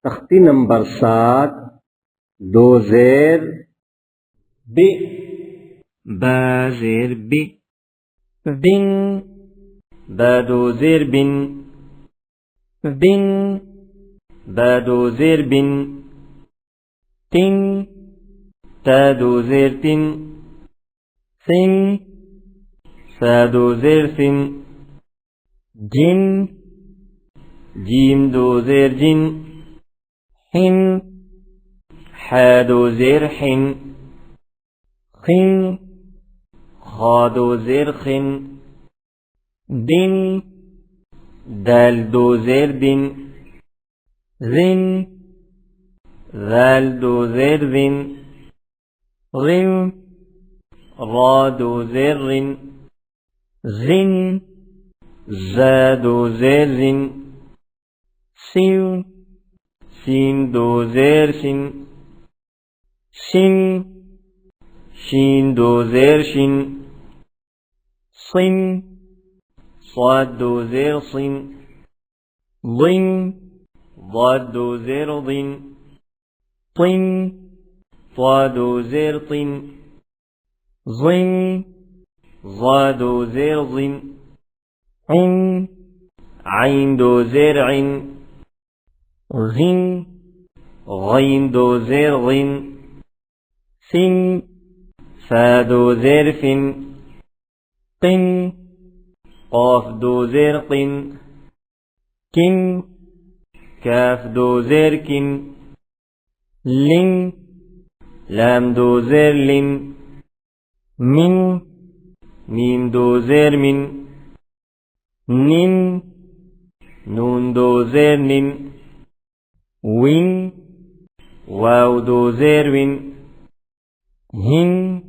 तख्ती नंबर 7 दो ज़ेर बि बा ज़ेर बि बिन बा दो ज़ेर बिन बिन बा दो ज़ेर बिन तिन تا دو ज़ेर तिन सिन सा दो ज़ेर सिन जिन जीम दो ज़ेर जिन हिन हा दो ज़ेर हिन खिन खा दो ज़ेर खिन दिन दाल दो ज़ेर दिन ज़िन ذال दो ज़ेर ज़िन ज़िन را दो ज़ेर ज़िन ज़िन ज़ा दो ज़ेर ज़िन सिन सीन दो ज़ेर सिन सिन शीन दो ज़ेर शिन सिन صاد दो ज़ेर सिन ضن ضاد दो ज़ेर ضن طن طا दो ज़ेर طن ظن ظا दो ज़ेर ظن عن عين दो ज़ेर عن غن غين दो ज़ेर غن سن فا दो ज़ेर فن قن قاف दो ज़ेर قن كن كاف दो ज़ेर كن لن لام दो ज़ेर لن من ميم दो ज़ेर من نن نون दो ज़ेर نن وين واو दो ज़ेर وين هن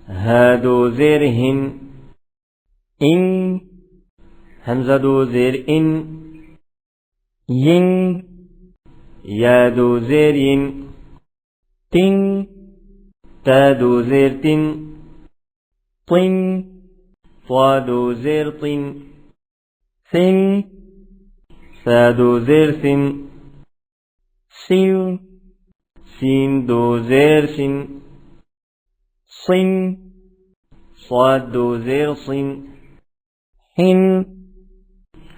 ها दो ज़ेर هن إن همزة दो ज़ेर إن ين يا दो ज़ेर ين تن تا दो ज़ेर تن طن طا दो ज़ेर طن ثن ثا दो ज़ेर ثن سن سين दो ज़ेर سن صن صاد दो ज़ेर صن حن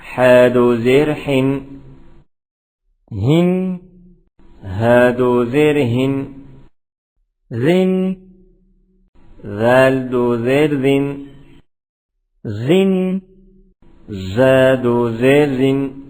حا दो ज़ेर حن هن ها दो ज़ेर هن ذن ذال दो ज़ेर ذن زن زا دو ज़ेर ज़िन